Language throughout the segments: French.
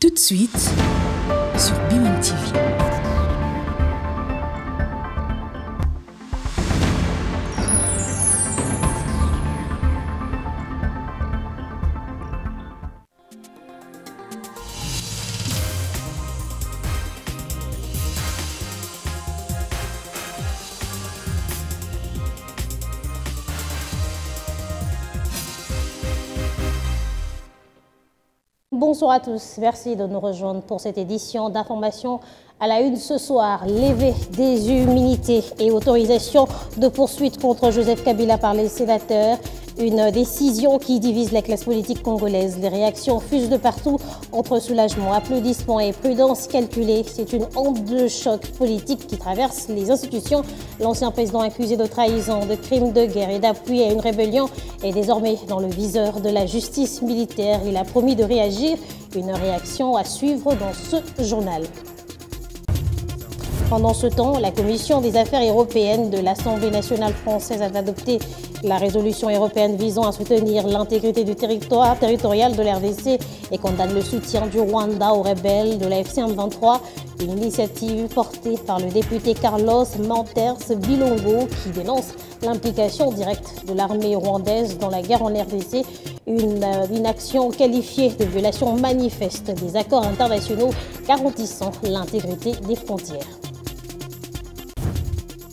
Tout de suite sur BIMON TV. Bonsoir à tous, merci de nous rejoindre pour cette édition d'information à la une ce soir. Levée des immunités et autorisation de poursuite contre Joseph Kabila par les sénateurs. Une décision qui divise la classe politique congolaise. Les réactions fusent de partout entre soulagement, applaudissements et prudence calculée. C'est une onde de choc politique qui traverse les institutions. L'ancien président accusé de trahison, de crimes de guerre et d'appui à une rébellion est désormais dans le viseur de la justice militaire. Il a promis de réagir. Une réaction à suivre dans ce journal. Pendant ce temps, la Commission des affaires européennes de l'Assemblée nationale française a adopté la résolution européenne visant à soutenir l'intégrité du territoire territorial de l'RDC et condamne le soutien du Rwanda aux rebelles de la FC-M23, une initiative portée par le député Carlos Manters Bilongo qui dénonce l'implication directe de l'armée rwandaise dans la guerre en RDC, une action qualifiée de violation manifeste des accords internationaux garantissant l'intégrité des frontières.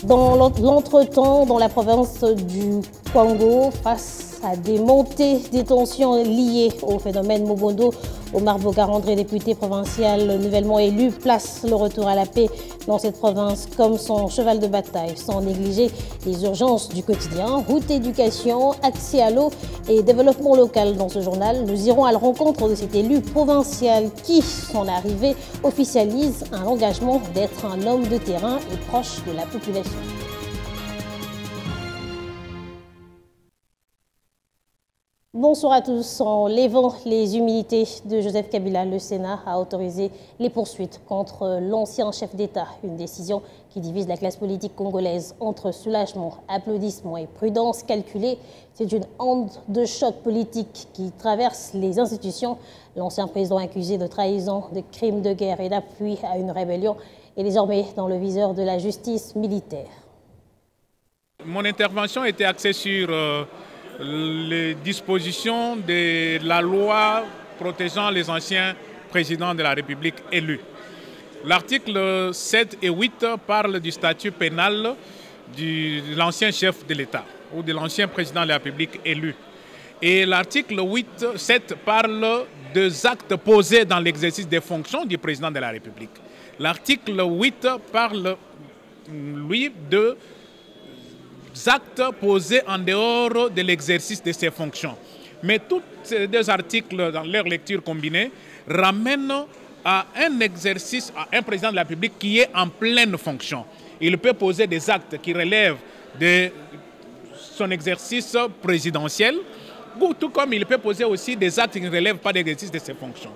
Dans l'entretemps, dans la province du Kwango, face à des montées des tensions liées au phénomène Mobondo, Omar Bogarandré, député provincial nouvellement élu, place le retour à la paix dans cette province comme son cheval de bataille, sans négliger les urgences du quotidien, route, éducation, accès à l'eau et développement local. Dans ce journal, nous irons à la rencontre de cet élu provincial qui, son arrivée, officialise un engagement d'être un homme de terrain et proche de la population. Bonsoir à tous. En levant les immunités de Joseph Kabila, le Sénat a autorisé les poursuites contre l'ancien chef d'État. Une décision qui divise la classe politique congolaise entre soulagement, applaudissements et prudence calculée. C'est une onde de choc politique qui traverse les institutions. L'ancien président accusé de trahison, de crimes de guerre et d'appui à une rébellion est désormais dans le viseur de la justice militaire. Mon intervention était axée sur les dispositions de la loi protégeant les anciens présidents de la République élus. L'article 7 et 8 parlent du statut pénal de l'ancien chef de l'État ou de l'ancien président de la République élu. Et l'article 7 parle des actes posés dans l'exercice des fonctions du président de la République. L'article 8 parle, lui, de actes posés en dehors de l'exercice de ses fonctions. Mais tous ces deux articles, dans leur lecture combinée, ramènent à un exercice, à un président de la République qui est en pleine fonction. Il peut poser des actes qui relèvent de son exercice présidentiel, tout comme il peut poser aussi des actes qui ne relèvent pas de l'exercice de ses fonctions.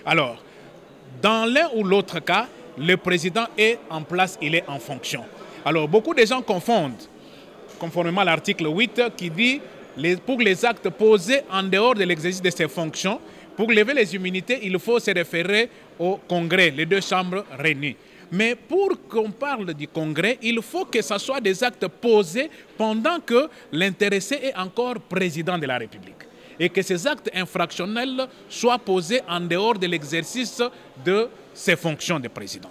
Alors, dans l'un ou l'autre cas, le président est en place, il est en fonction. Alors, beaucoup de gens confondent, conformément à l'article 8 qui dit pour les actes posés en dehors de l'exercice de ses fonctions, pour lever les immunités, il faut se référer au Congrès, les deux chambres réunies. Mais pour qu'on parle du Congrès, il faut que ce soit des actes posés pendant que l'intéressé est encore président de la République. Et que ces actes infractionnels soient posés en dehors de l'exercice de ses fonctions de président.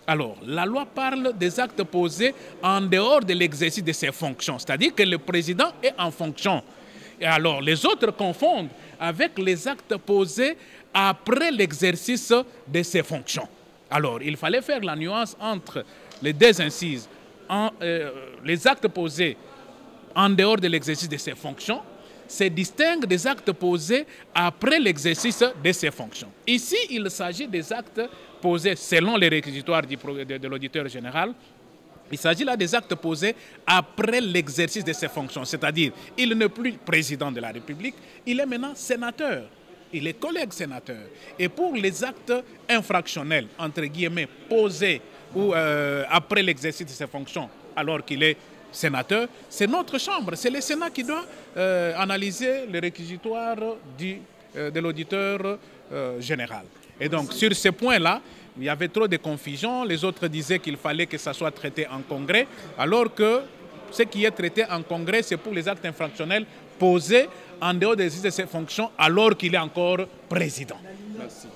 Alors, la loi parle des actes posés en dehors de l'exercice de ses fonctions, c'est-à-dire que le président est en fonction. Et alors, les autres confondent avec les actes posés après l'exercice de ses fonctions. Alors, il fallait faire la nuance entre les deux incises, les actes posés en dehors de l'exercice de ses fonctions, se distingue des actes posés après l'exercice de ses fonctions. Ici, il s'agit des actes posés selon les réquisitoires de l'auditeur général. Il s'agit là des actes posés après l'exercice de ses fonctions, c'est-à-dire il n'est plus président de la République, il est maintenant sénateur, il est collègue sénateur. Et pour les actes infractionnels, entre guillemets, posés ou après l'exercice de ses fonctions, alors qu'il est sénateur, c'est notre chambre, c'est le Sénat qui doit analyser les réquisitoires de l'auditeur général. Et donc, sur ces points-là, il y avait trop de confusion. Les autres disaient qu'il fallait que ça soit traité en congrès, alors que ce qui est traité en congrès, c'est pour les actes infractionnels posés en dehors de ses fonctions, alors qu'il est encore président. Merci.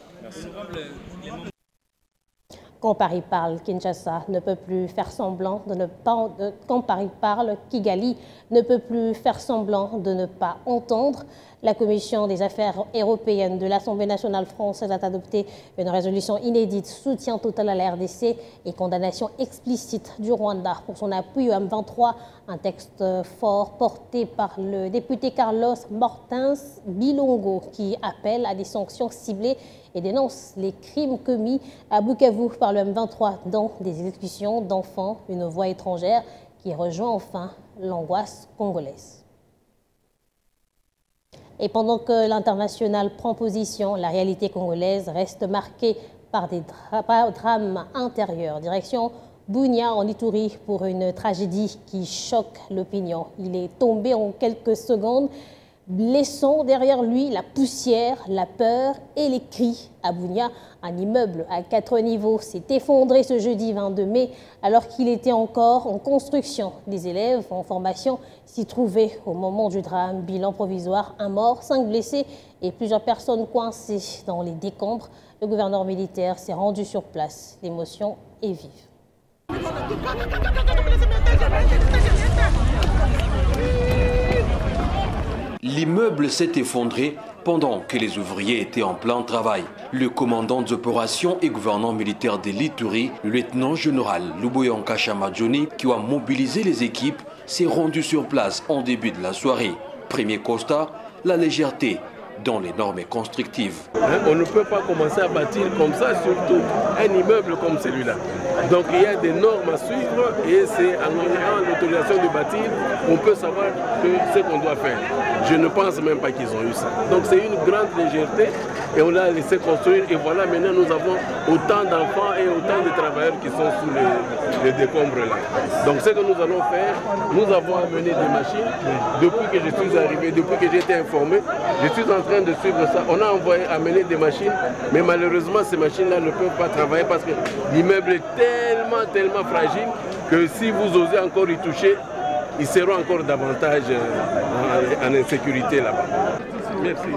Quand Paris parle, Kinshasa ne peut plus faire semblant de ne pas... Quand Paris parle, Kigali ne peut plus faire semblant de ne pas entendre. La Commission des affaires européennes de l'Assemblée nationale française a adopté une résolution inédite, soutien total à la RDC et condamnation explicite du Rwanda pour son appui au M23. Un texte fort porté par le député Carlos Martins Bilongo qui appelle à des sanctions ciblées et dénonce les crimes commis à Bukavu par le M23, dont des exécutions d'enfants, une voix étrangère qui rejoint enfin l'angoisse congolaise. Et pendant que l'international prend position, la réalité congolaise reste marquée par des drames intérieurs. Direction Bunia en Ituri pour une tragédie qui choque l'opinion. Il est tombé en quelques secondes, laissant derrière lui la poussière, la peur et les cris. À Bunia, un immeuble à 4 niveaux s'est effondré ce jeudi 22 mai alors qu'il était encore en construction. Des élèves en formation s'y trouvaient au moment du drame. Bilan provisoire, 1 mort, 5 blessés et plusieurs personnes coincées dans les décombres. Le gouverneur militaire s'est rendu sur place. L'émotion est vive. L'immeuble s'est effondré pendant que les ouvriers étaient en plein travail. Le commandant des opérations et gouverneur militaire de l'Ituri, le lieutenant-général Luboyanka Chamadjoni, qui a mobilisé les équipes, s'est rendu sur place en début de la soirée. Premier constat, la légèreté dans les normes constructives. On ne peut pas commencer à bâtir comme ça, surtout un immeuble comme celui-là. Donc il y a des normes à suivre et c'est en ayant l'autorisation de bâtir qu'on peut savoir ce qu'on doit faire. Je ne pense même pas qu'ils ont eu ça. Donc c'est une grande légèreté et on l'a laissé construire et voilà maintenant nous avons autant d'enfants et autant de travailleurs qui sont sous les décombres là. Donc ce que nous allons faire, nous avons amené des machines. Depuis que je suis arrivé, depuis que j'ai été informé, je suis en train de suivre ça. On a amené des machines, mais malheureusement ces machines-là ne peuvent pas travailler parce que l'immeuble est tellement fragile que si vous osez encore y toucher, ils seront encore davantage en insécurité là-bas. Merci.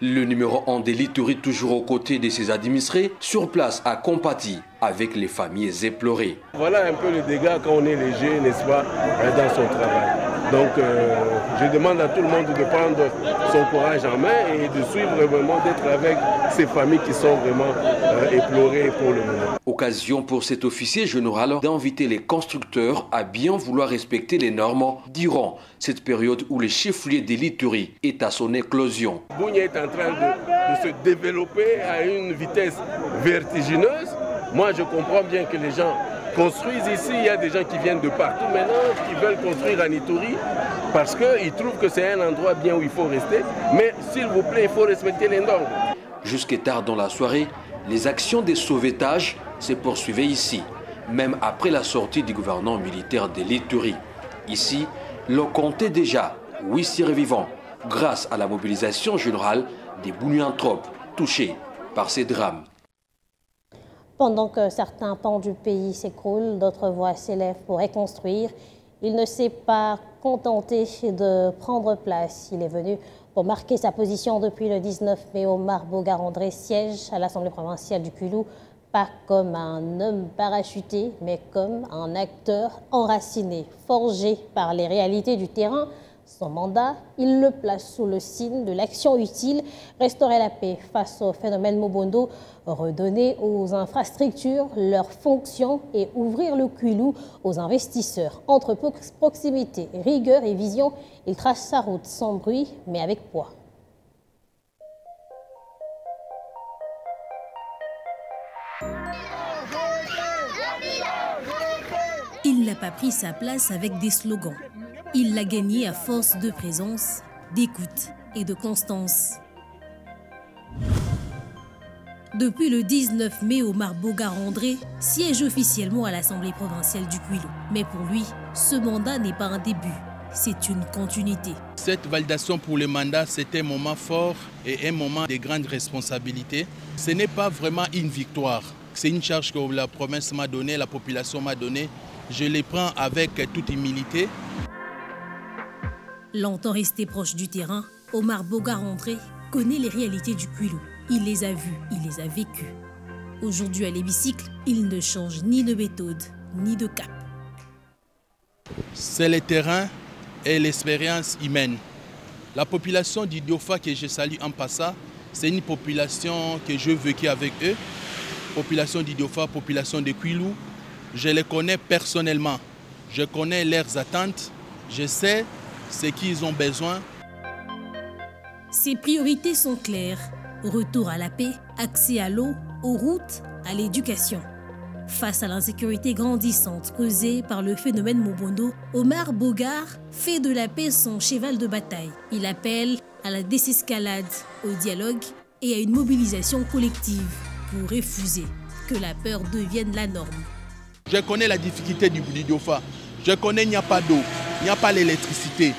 Le numéro 1 de l'Ituri, toujours aux côtés de ses administrés, sur place a compati avec les familles éplorées. Voilà un peu le dégât quand on est léger, n'est-ce pas, dans son travail. Donc je demande à tout le monde de prendre son courage en main et de suivre vraiment, d'être avec ces familles qui sont vraiment éplorées pour le moment. Occasion pour cet officier général d'inviter les constructeurs à bien vouloir respecter les normes durant cette période où le chef-lieu de l'Ituri est à son éclosion. Bunia est en train de se développer à une vitesse vertigineuse. Moi, je comprends bien que les gens construisent ici. Il y a des gens qui viennent de partout maintenant, qui veulent construire en Ituri parce qu'ils trouvent que c'est un endroit bien où il faut rester. Mais s'il vous plaît, il faut respecter les normes. Jusque tard dans la soirée, les actions de sauvetage se poursuivaient ici, même après la sortie du gouvernement militaire de l'Ituri. Ici, l'on comptait déjà 8 survivants grâce à la mobilisation générale des Bunianthropes touchés par ces drames. Pendant que certains pans du pays s'écroulent, d'autres voix s'élèvent pour reconstruire. Il ne s'est pas contenté de prendre place. Il est venu pour marquer sa position depuis le 19 mai. Omar Bogar-André siège à l'Assemblée provinciale du Kwilu, pas comme un homme parachuté, mais comme un acteur enraciné, forgé par les réalités du terrain. Son mandat, il le place sous le signe de l'action utile, restaurer la paix face au phénomène Mobondo, redonner aux infrastructures leurs fonctions et ouvrir le Kwilu aux investisseurs. Entre proximité, rigueur et vision, il trace sa route sans bruit, mais avec poids. Il n'a pas pris sa place avec des slogans. Il l'a gagné à force de présence, d'écoute et de constance. Depuis le 19 mai, Omar Bogar-André siège officiellement à l'Assemblée provinciale du Kwilu. Mais pour lui, ce mandat n'est pas un début, c'est une continuité. Cette validation pour le mandat, c'est un moment fort et un moment de grande responsabilité. Ce n'est pas vraiment une victoire. C'est une charge que la province m'a donnée, la population m'a donnée. Je les prends avec toute humilité. Longtemps resté proche du terrain, Omar Bogar-André connaît les réalités du Kwilu. Il les a vues, il les a vécues. Aujourd'hui à l'hémicycle, il ne change ni de méthode, ni de cap. C'est le terrain et l'expérience humaine. La population d'Idiofa que je salue en passant, c'est une population que je vécu avec eux. Population d'Idiofa, population de Kwilu. Je les connais personnellement. Je connais leurs attentes. Je sais ce qu'ils ont besoin. Ses priorités sont claires. Retour à la paix, accès à l'eau, aux routes, à l'éducation. Face à l'insécurité grandissante causée par le phénomène Mobondo, Omar Bogar fait de la paix son cheval de bataille. Il appelle à la désescalade, au dialogue et à une mobilisation collective pour refuser que la peur devienne la norme. Je connais la difficulté du Idiofa. Je connais qu'il n'y a pas d'eau, il n'y a pas l'électricité.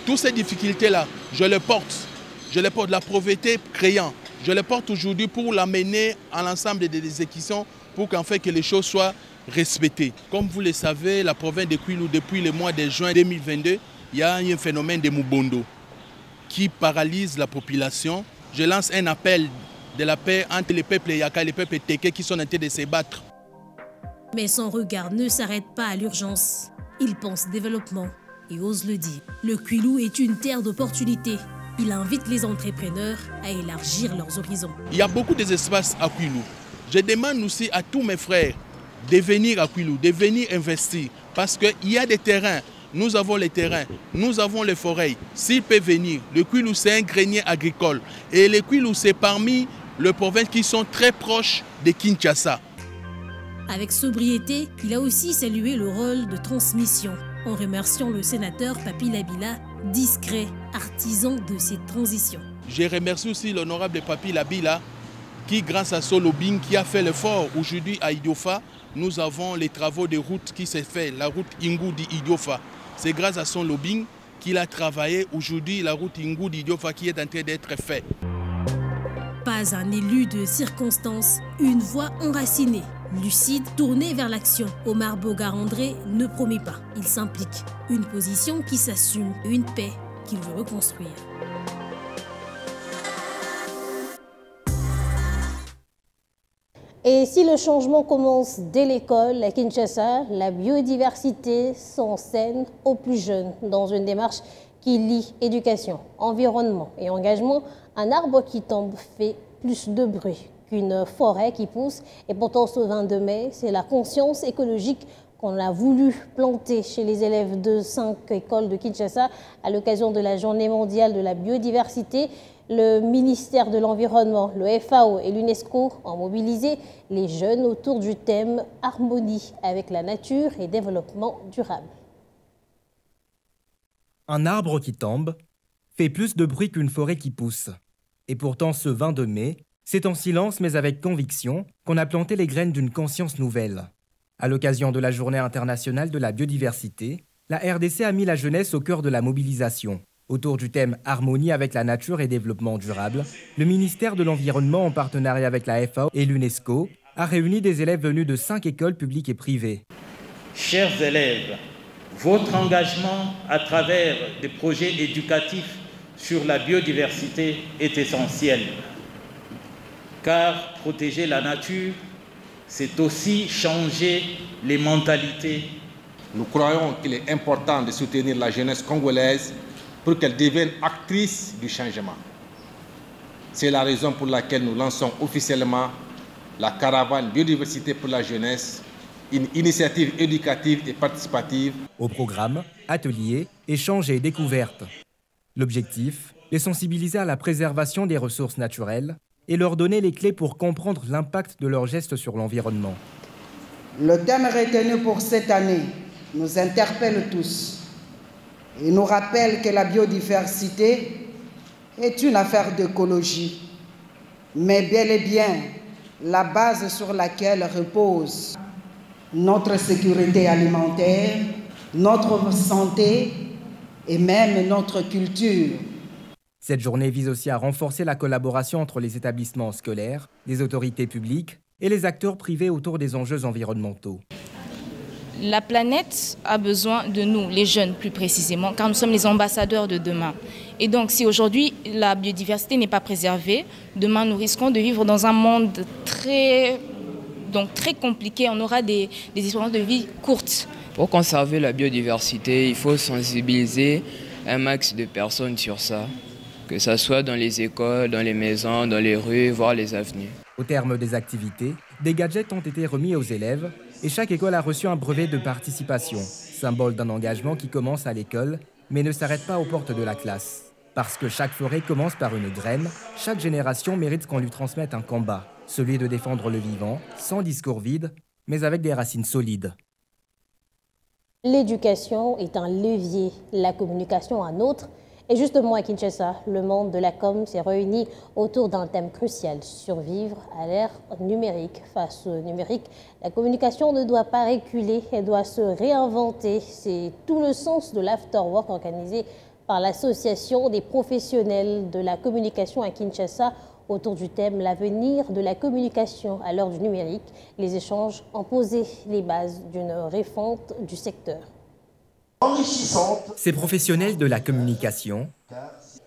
Toutes ces difficultés-là, je les porte. Je les porte, la pauvreté créant. Je les porte aujourd'hui pour l'amener à l'ensemble des exécutions pour qu'en fait que les choses soient respectées. Comme vous le savez, la province de Kwilu, depuis le mois de juin 2022, il y a un phénomène de Mobondo qui paralyse la population. Je lance un appel de la paix entre les peuples Yaka et les peuples Teke qui sont en train de se battre. Mais son regard ne s'arrête pas à l'urgence. Il pense développement et ose le dire. Le Kwilu est une terre d'opportunités. Il invite les entrepreneurs à élargir leurs horizons. Il y a beaucoup d'espaces à Kwilu. Je demande aussi à tous mes frères de venir à Kwilu, de venir investir. Parce qu'il y a des terrains. Nous avons les terrains, nous avons les forêts. S'ils peuvent venir, le Kwilu c'est un grenier agricole. Et le Kwilu c'est parmi les provinces qui sont très proches de Kinshasa. Avec sobriété, il a aussi salué le rôle de transmission, en remerciant le sénateur Papi Labila, discret artisan de cette transition. Je remercie aussi l'honorable Papi Labila, qui grâce à son lobbying, qui a fait l'effort. Aujourd'hui à Idiofa, nous avons les travaux de route qui s'est fait, la route Ingou-Idiofa. C'est grâce à son lobbying qu'il a travaillé aujourd'hui la route Ingou-Idiofa qui est en train d'être faite. Pas un élu de circonstance, une voix enracinée, lucide, tournée vers l'action. Omar Bogar-André ne promet pas, il s'implique. Une position qui s'assume, une paix qu'il veut reconstruire. Et si le changement commence dès l'école, à Kinshasa, la biodiversité s'enseigne aux plus jeunes dans une démarche qui lie éducation, environnement et engagement. Un arbre qui tombe fait plus de bruit qu'une forêt qui pousse. Et pourtant, ce 22 mai, c'est la conscience écologique qu'on a voulu planter chez les élèves de 5 écoles de Kinshasa à l'occasion de la Journée mondiale de la biodiversité. Le ministère de l'Environnement, le FAO et l'UNESCO ont mobilisé les jeunes autour du thème « Harmonie avec la nature et développement durable ». Un arbre qui tombe fait plus de bruit qu'une forêt qui pousse. Et pourtant, ce 22 mai, c'est en silence mais avec conviction qu'on a planté les graines d'une conscience nouvelle. À l'occasion de la Journée internationale de la biodiversité, la RDC a mis la jeunesse au cœur de la mobilisation. Autour du thème « Harmonie avec la nature et développement durable », le ministère de l'Environnement, en partenariat avec la FAO et l'UNESCO, a réuni des élèves venus de 5 écoles publiques et privées. Chers élèves, votre engagement à travers des projets éducatifs sur la biodiversité est essentiel. Car protéger la nature, c'est aussi changer les mentalités. Nous croyons qu'il est important de soutenir la jeunesse congolaise pour qu'elle devienne actrice du changement. C'est la raison pour laquelle nous lançons officiellement la caravane Biodiversité pour la jeunesse, une initiative éducative et participative. Au programme, ateliers, échanges et découvertes. L'objectif, les sensibiliser à la préservation des ressources naturelles et leur donner les clés pour comprendre l'impact de leurs gestes sur l'environnement. Le thème retenu pour cette année nous interpelle tous. Il nous rappelle que la biodiversité est une affaire d'écologie, mais bel et bien la base sur laquelle repose notre sécurité alimentaire, notre santé et même notre culture. Cette journée vise aussi à renforcer la collaboration entre les établissements scolaires, les autorités publiques et les acteurs privés autour des enjeux environnementaux. La planète a besoin de nous, les jeunes plus précisément, car nous sommes les ambassadeurs de demain. Et donc si aujourd'hui la biodiversité n'est pas préservée, demain nous risquons de vivre dans un monde très compliqué. On aura des espérances de vie courtes. Pour conserver la biodiversité, il faut sensibiliser un max de personnes sur ça, que ce soit dans les écoles, dans les maisons, dans les rues, voire les avenues. Au terme des activités, des gadgets ont été remis aux élèves et chaque école a reçu un brevet de participation, symbole d'un engagement qui commence à l'école mais ne s'arrête pas aux portes de la classe. Parce que chaque forêt commence par une graine, chaque génération mérite qu'on lui transmette un combat, celui de défendre le vivant, sans discours vide, mais avec des racines solides. L'éducation est un levier, la communication un autre. Et justement à Kinshasa, le monde de la com s'est réuni autour d'un thème crucial, survivre à l'ère numérique. Face au numérique, la communication ne doit pas reculer, elle doit se réinventer. C'est tout le sens de l'afterwork organisé par l'association des professionnels de la communication à Kinshasa autour du thème « L'avenir de la communication à l'heure du numérique ». Les échanges ont posé les bases d'une refonte du secteur. Ces professionnels de la communication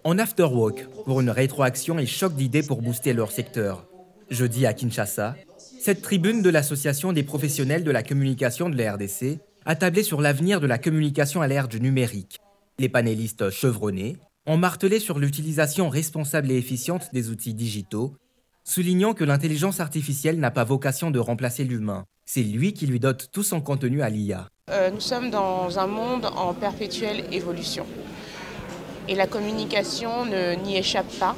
en afterwork pour une rétroaction et choc d'idées pour booster leur secteur. Jeudi à Kinshasa, cette tribune de l'association des professionnels de la communication de la RDC a tablé sur l'avenir de la communication à l'ère du numérique. Les panélistes chevronnés ont martelé sur l'utilisation responsable et efficiente des outils digitaux, soulignant que l'intelligence artificielle n'a pas vocation de remplacer l'humain. C'est lui qui lui dote tout son contenu à l'IA. Nous sommes dans un monde en perpétuelle évolution. Et la communication n'y échappe pas.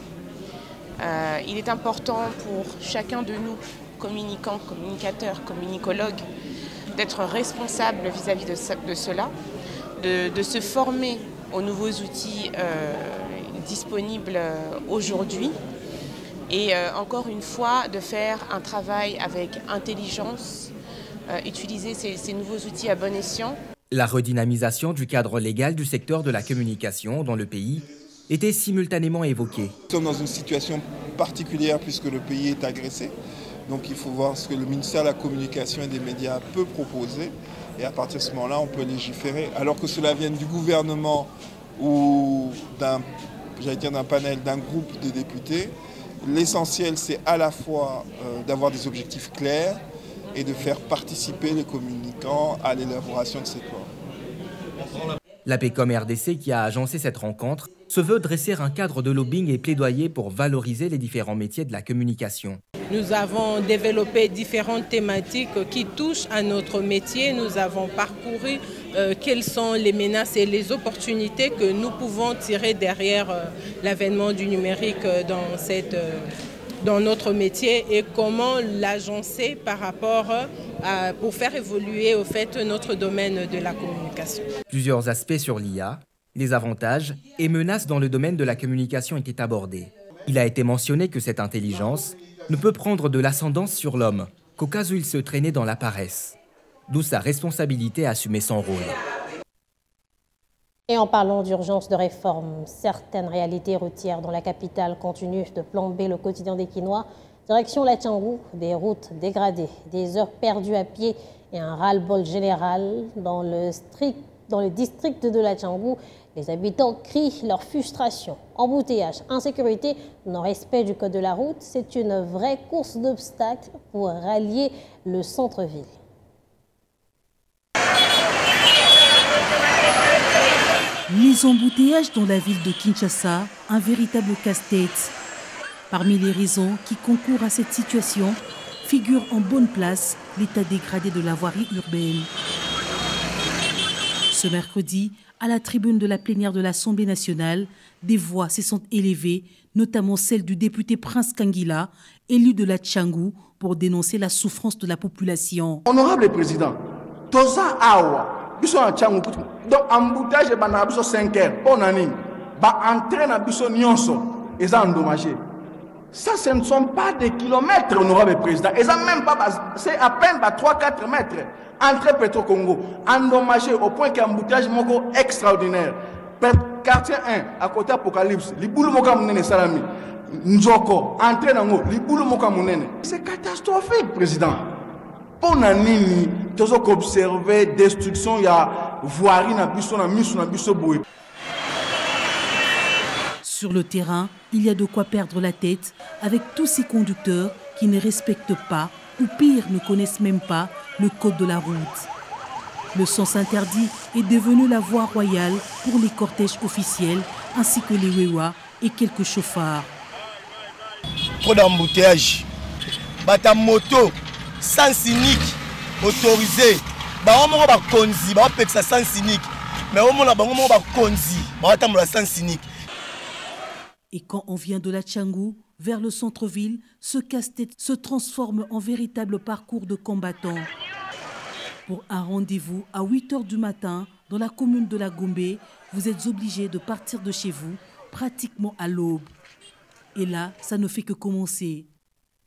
Il est important pour chacun de nous, communicants, communicateurs, communicologues, d'être responsable vis-à-vis de cela, de se former aux nouveaux outils disponibles aujourd'hui et encore une fois de faire un travail avec intelligence, utiliser ces nouveaux outils à bon escient. La redynamisation du cadre légal du secteur de la communication dans le pays était simultanément évoquée. Nous sommes dans une situation particulière puisque le pays est agressé. Donc il faut voir ce que le ministère de la Communication et des Médias peut proposer. Et à partir de ce moment-là, on peut légiférer. Alors que cela vienne du gouvernement ou d'un panel, d'un groupe de députés, l'essentiel c'est à la fois d'avoir des objectifs clairs et de faire participer les communicants à l'élaboration de cette loi. L'APCOM RDC, qui a agencé cette rencontre, se veut dresser un cadre de lobbying et plaidoyer pour valoriser les différents métiers de la communication. Nous avons développé différentes thématiques qui touchent à notre métier. Nous avons parcouru quelles sont les menaces et les opportunités que nous pouvons tirer derrière l'avènement du numérique dans notre métier et comment l'agencer par rapport pour faire évoluer au fait notre domaine de la communication. Plusieurs aspects sur l'IA, les avantages et menaces dans le domaine de la communication étaient abordés. Il a été mentionné que cette intelligence ne peut prendre de l'ascendance sur l'homme qu'au cas où il se traînait dans la paresse, d'où sa responsabilité à assumer son rôle. Et en parlant d'urgence de réforme, certaines réalités routières dans la capitale continuent de plomber le quotidien des Kinois. Direction la Tchangou, des routes dégradées, des heures perdues à pied et un ras-le-bol général dans le district de la Tchangou. Les habitants crient leur frustration. Embouteillage, insécurité, non-respect du code de la route, c'est une vraie course d'obstacles pour rallier le centre-ville. Les embouteillages dans la ville de Kinshasa, un véritable casse-tête. Parmi les raisons qui concourent à cette situation, figure en bonne place l'état dégradé de la voirie urbaine. Ce mercredi, à la tribune de la plénière de l'Assemblée nationale, des voix se sont élevées, notamment celle du député Prince Kangila, élu de la Tchangou, pour dénoncer la souffrance de la population. Honorable président, Toza Awa, donc embouteillage est 5 heures, on a entraîne à Bisso Nyonso, ils ont endommagé. Ça, ce ne sont pas des kilomètres, honorable président. C'est à peine 3-4 mètres entre Petro-Congo, endommagé au point qu'un embouteillage est extraordinaire. Quartier 1, à côté Apocalypse, les boules moka mounene salami, Nzoko, entrée dans l'eau, les boules moka mounene. C'est catastrophique, président. Pour nanini, tu as observé destruction, il y a voirie na biso na miso na biso boy. Sur le terrain, il y a de quoi perdre la tête avec tous ces conducteurs qui ne respectent pas, ou pire, ne connaissent même pas le code de la route. Le sens interdit est devenu la voie royale pour les cortèges officiels ainsi que les wewa et quelques chauffards. Trop d'embouteillage. Bata moto, sens unique, autorisé. On va konzi, on va ça sens unique. Mais on va konzi, on va sens unique. Et quand on vient de la Tchangou vers le centre-ville, ce casse-tête se transforme en véritable parcours de combattants. Pour un rendez-vous à 8 h du matin dans la commune de la Gombe, vous êtes obligé de partir de chez vous pratiquement à l'aube. Et là, ça ne fait que commencer.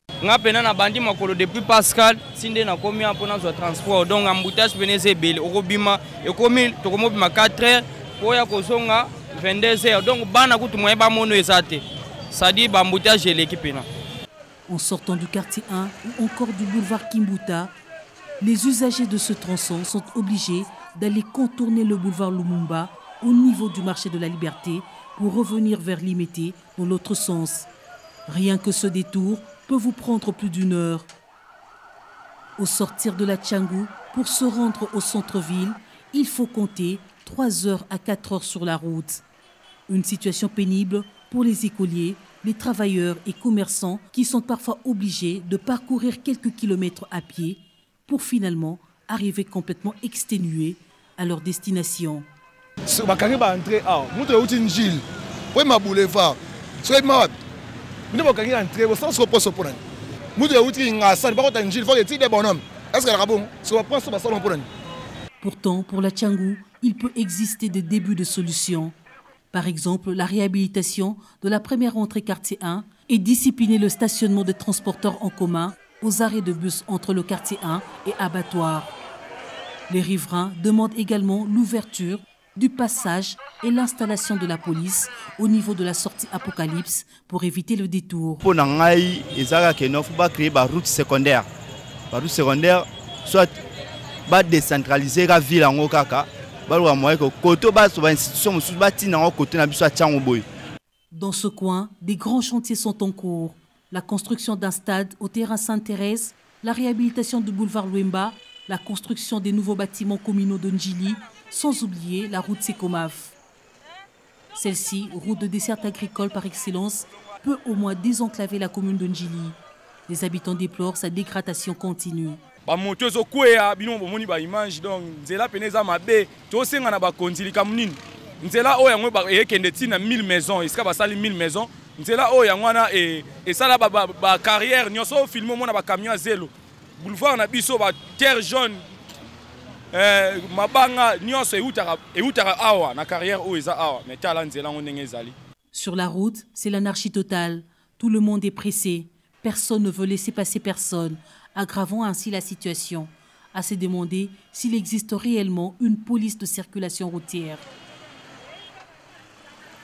Depuis Pascal, Sinde na komi un peu dans le transport. Donc, embouteillage venez bel, Orobima, et comme il, tu commences à 4 h, pour y aller 22 h. Donc, bana kutu moyen ba mono ezate. Ça dit embouteillage l'équipe na. En sortant du quartier 1 ou encore du boulevard Kimbuta, les usagers de ce tronçon sont obligés d'aller contourner le boulevard Lumumba au niveau du marché de la Liberté pour revenir vers Limete dans l'autre sens. Rien que ce détour peut vous prendre plus d'1 heure. Au sortir de la Tchangou, pour se rendre au centre-ville, il faut compter 3 heures à 4 heures sur la route. Une situation pénible pour les écoliers, les travailleurs et commerçants qui sont parfois obligés de parcourir quelques kilomètres à pied pour finalement arriver complètement exténués à leur destination. Pourtant, pour la Tchangou, il peut exister des débuts de solutions. Par exemple, la réhabilitation de la première entrée quartier 1 et discipliner le stationnement des transporteurs en commun aux arrêts de bus entre le quartier 1 et abattoir. Les riverains demandent également l'ouverture du passage et l'installation de la police au niveau de la sortie Apocalypse pour éviter le détour. Pour Nangaï, il faut créer une route secondaire. La route secondaire, soit décentraliser la ville en Okaka, dans ce coin, des grands chantiers sont en cours. La construction d'un stade au terrain Sainte-Thérèse, la réhabilitation du boulevard Luemba, la construction des nouveaux bâtiments communaux de Ndjili, sans oublier la route Sekomaf. Celle-ci, route de desserte agricole par excellence, peut au moins désenclaver la commune de Ndjili. Les habitants déplorent sa dégradation continue. Ba moto zo kwea bino bomoni ba image donc nzela peneza mabe to senga na ba konzili kamunini nzela o yango ba ekende tina 1000 maisons iska ba sali 1000 maisons nzela o yango na e sala ba carrière nyoso filmo mona ba camion zelo boulevard na biso ba terre jaune mabanga nyoso eutaka awa na carrière o eza awa mais tala nzela ngondenge ezali. Sur la route, c'est l'anarchie totale. Tout le monde est pressé. Personne ne veut laisser passer personne, aggravant ainsi la situation. À se demander s'il existe réellement une police de circulation routière.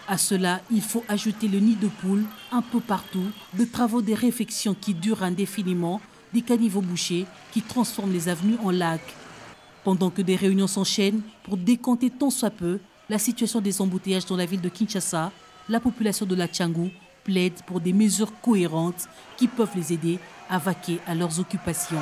À cela, il faut ajouter le nid de poule un peu partout, de travaux de réfection qui durent indéfiniment, des caniveaux bouchés qui transforment les avenues en lacs. Pendant que des réunions s'enchaînent pour décompter tant soit peu la situation des embouteillages dans la ville de Kinshasa, la population de la Tchangou plaide pour des mesures cohérentes qui peuvent les aider à vaquer à leurs occupations.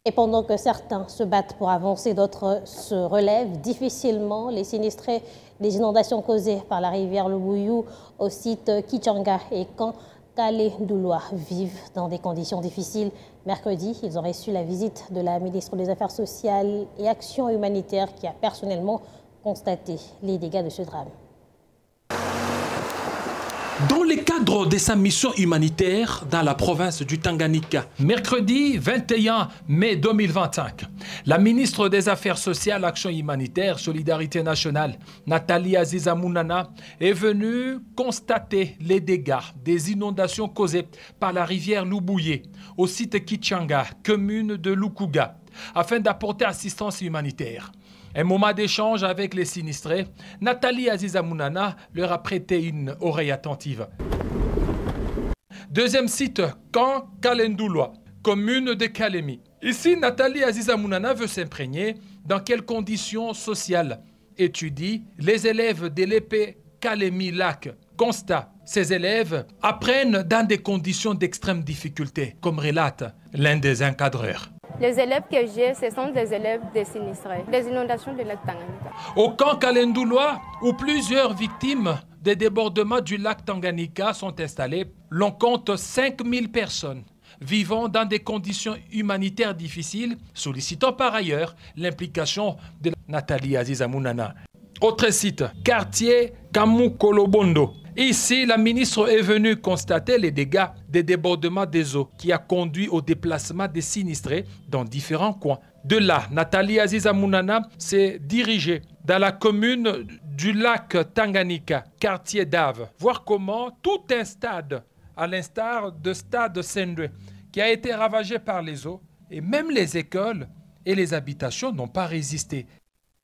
Et pendant que certains se battent pour avancer, d'autres se relèvent difficilement. Les sinistrés des inondations causées par la rivière Lubuyu au site Kichanga et Kale-Douloa vivent dans des conditions difficiles. Mercredi, ils ont reçu la visite de la ministre des Affaires sociales et Action humanitaire qui a personnellement constaté les dégâts de ce drame. Dans le cadre de sa mission humanitaire dans la province du Tanganyika, mercredi 21 mai 2025, la ministre des Affaires sociales, Action humanitaire, Solidarité nationale, Nathalie Aziza Mounana, est venue constater les dégâts des inondations causées par la rivière Lubuye au site Kichanga, commune de Lukuga. afin d'apporter assistance humanitaire. Un moment d'échange avec les sinistrés, Nathalie Aziza Mounana leur a prêté une oreille attentive. Deuxième site, Camp Kalendouloa, commune de Kalemi. Ici, Nathalie Aziza Mounana veut s'imprégner dans quelles conditions sociales étudient les élèves de l'épée Kalemi-Lac. Constat, ces élèves apprennent dans des conditions d'extrême difficulté, comme relate l'un des encadreurs. Les élèves que j'ai, ce sont des élèves des sinistrés, des inondations de lac Tanganyika. Au camp Kalendouloa, où plusieurs victimes des débordements du lac Tanganyika sont installées, l'on compte 5000 personnes vivant dans des conditions humanitaires difficiles, sollicitant par ailleurs l'implication de Nathalie Aziza Mounana. Autre site, quartier Kamukolobondo. Ici, la ministre est venue constater les dégâts des débordements des eaux qui a conduit au déplacement des sinistrés dans différents coins. De là, Nathalie Aziza Mounana s'est dirigée dans la commune du lac Tanganyika, quartier d'Ave, voir comment tout un stade, à l'instar de stade Sendwe, qui a été ravagé par les eaux, et même les écoles et les habitations n'ont pas résisté.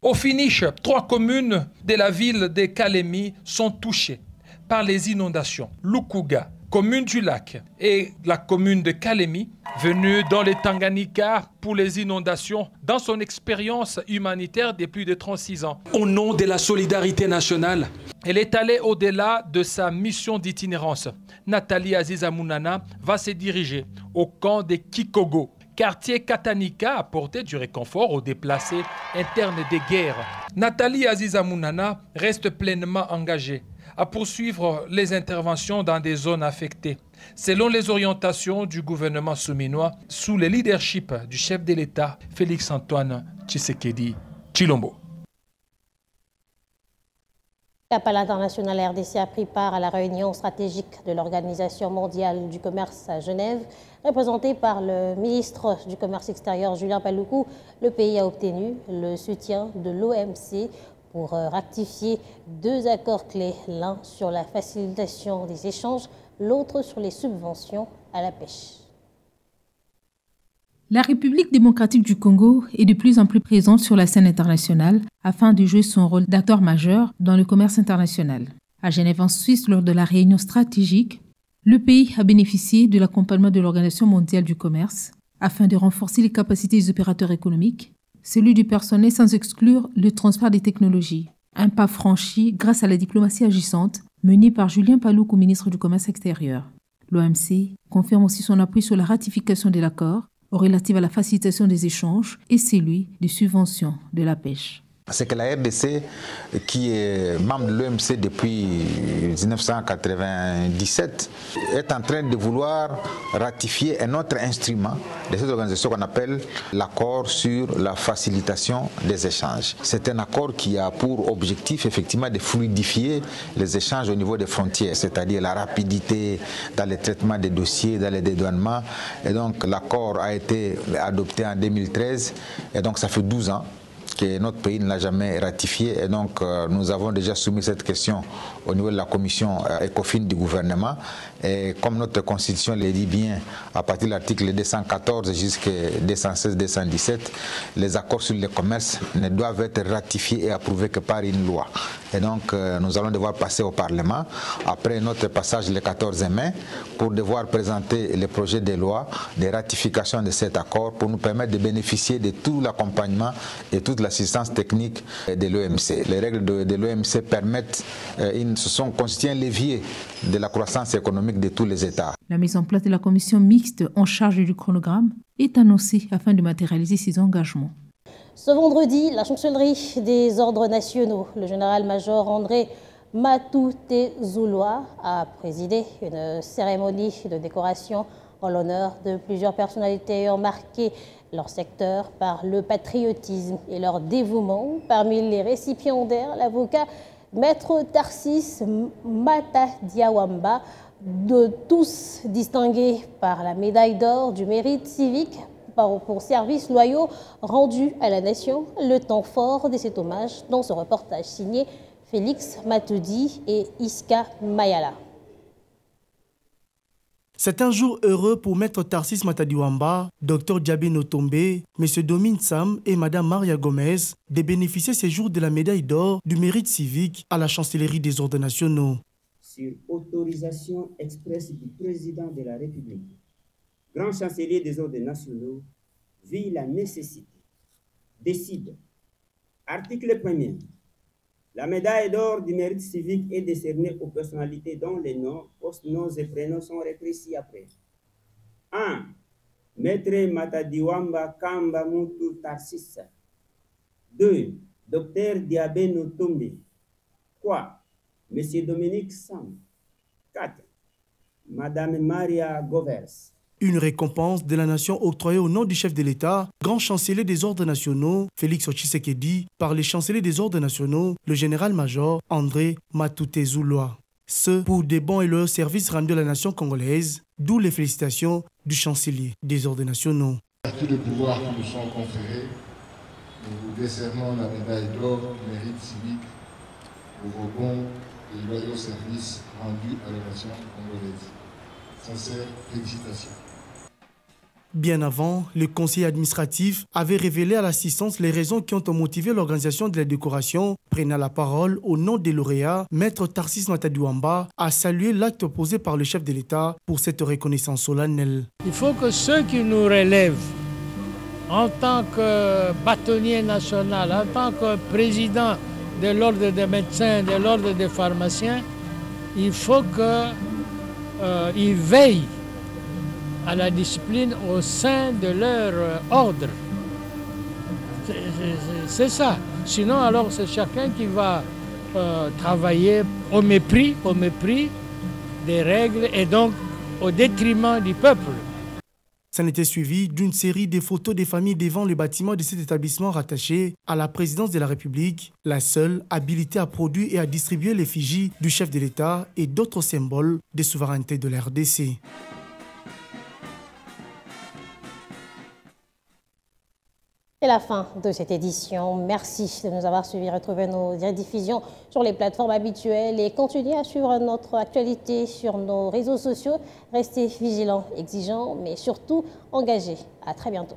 Au finish, 3 communes de la ville de Kalemi sont touchées par les inondations. Lukuga, commune du lac, et la commune de Kalemi, venue dans les Tanganyika pour les inondations dans son expérience humanitaire de plus de 36 ans. Au nom de la solidarité nationale, elle est allée au-delà de sa mission d'itinérance. Nathalie Aziza Mounana va se diriger au camp de Kikogo, quartier Katanika, apporter du réconfort aux déplacés internes des guerres. Nathalie Aziza Mounana reste pleinement engagée à poursuivre les interventions dans des zones affectées, selon les orientations du gouvernement souminois, sous le leadership du chef de l'État, Félix-Antoine Tshisekedi Tshilombo. Cap à l'international, RDC a pris part à la réunion stratégique de l'Organisation mondiale du commerce à Genève. Représenté par le ministre du Commerce extérieur, Julien Paluku, le pays a obtenu le soutien de l'OMC pour ratifier 2 accords clés, l'un sur la facilitation des échanges, l'autre sur les subventions à la pêche. La République démocratique du Congo est de plus en plus présente sur la scène internationale afin de jouer son rôle d'acteur majeur dans le commerce international. À Genève, en Suisse, lors de la réunion stratégique, le pays a bénéficié de l'accompagnement de l'Organisation mondiale du commerce afin de renforcer les capacités des opérateurs économiques, celui du personnel sans exclure le transfert des technologies. Un pas franchi grâce à la diplomatie agissante menée par Julien Paluku, ministre du Commerce extérieur. L'OMC confirme aussi son appui sur la ratification de l'accord relatif à la facilitation des échanges et celui des subventions de la pêche. C'est que la RDC, qui est membre de l'OMC depuis 1997, est en train de vouloir ratifier un autre instrument de cette organisation qu'on appelle l'accord sur la facilitation des échanges. C'est un accord qui a pour objectif effectivement de fluidifier les échanges au niveau des frontières, c'est-à-dire la rapidité dans le traitement des dossiers, dans les dédouanements. Et donc l'accord a été adopté en 2013 et donc ça fait 12 ans que notre pays ne l'a jamais ratifié et donc nous avons déjà soumis cette question au niveau de la commission ECOFIN du gouvernement et comme notre constitution le dit bien à partir de l'article 214 jusqu'à 216-217, les accords sur le commerce ne doivent être ratifiés et approuvés que par une loi. Et donc nous allons devoir passer au Parlement après notre passage le 14 mai pour devoir présenter le projet de loi de ratification de cet accord pour nous permettre de bénéficier de tout l'accompagnement et toute l'assistance technique de l'OMC. Les règles de l'OMC permettent, se sont constitués un levier de la croissance économique de tous les États. La mise en place de la commission mixte en charge du chronogramme est annoncée afin de matérialiser ces engagements. Ce vendredi, la chancellerie des ordres nationaux, le général-major André Matouté-Zoulois a présidé une cérémonie de décoration en l'honneur de plusieurs personnalités ayant marqué leur secteur par le patriotisme et leur dévouement. Parmi les récipiendaires, l'avocat Maître Tarsis Mata Diawamba, de tous distingués par la médaille d'or du mérite civique pour services loyaux rendus à la nation. Le temps fort de cet hommage dans ce reportage signé Félix Matoudi et Iska Mayala. C'est un jour heureux pour Maître Tarcisse Matadiwamba, Dr Diabé Notombe, M. Domine Sam et Mme Maria Gomez de bénéficier ces jours de la médaille d'or du mérite civique à la chancellerie des ordres nationaux. Sur autorisation expresse du président de la République, grand chancelier des ordres nationaux, vit la nécessité, décide. Article 1er. La médaille d'or du mérite civique est décernée aux personnalités dont les noms, post-noms et prénoms sont repris ci-après. 1. Maître Matadiwamba Kamba Moutou Tarcisse. 2. Dr Diabé Notombe. 3. Monsieur Dominique Sam. 4. Madame Maria Govers. Une récompense de la nation octroyée au nom du chef de l'État, grand chancelier des ordres nationaux, Félix Tshisekedi, par les chanceliers des ordres nationaux, le général-major André Matouté-Zouloa. Ce pour des bons et loyaux services rendus à la nation congolaise, d'où les félicitations du chancelier des ordres nationaux. Merci de pouvoir qui nous sont conférés. Nous vous décernons la médaille d'or du mérite civique pour vos bons et loyaux services rendus à la nation congolaise. Sincères félicitations. Bien avant, le conseil administratif avait révélé à l'assistance les raisons qui ont motivé l'organisation de la décoration. Prenant la parole au nom des lauréats, Maître Tarcisse Matadiwamba a salué l'acte posé par le chef de l'État pour cette reconnaissance solennelle. Il faut que ceux qui nous relèvent en tant que bâtonnier national, en tant que président de l'ordre des médecins, de l'ordre des pharmaciens, il faut qu'ils veillent à la discipline au sein de leur ordre. C'est ça. Sinon, alors, c'est chacun qui va travailler au mépris des règles et donc au détriment du peuple. Ça n'était suivi d'une série de photos des familles devant le bâtiment de cet établissement rattaché à la présidence de la République, la seule habilitée à produire et à distribuer l'effigie du chef de l'État et d'autres symboles de souveraineté de la RDC. C'est la fin de cette édition. Merci de nous avoir suivis. Retrouvez nos rediffusions sur les plateformes habituelles et continuez à suivre notre actualité sur nos réseaux sociaux. Restez vigilants, exigeants, mais surtout engagés. À très bientôt.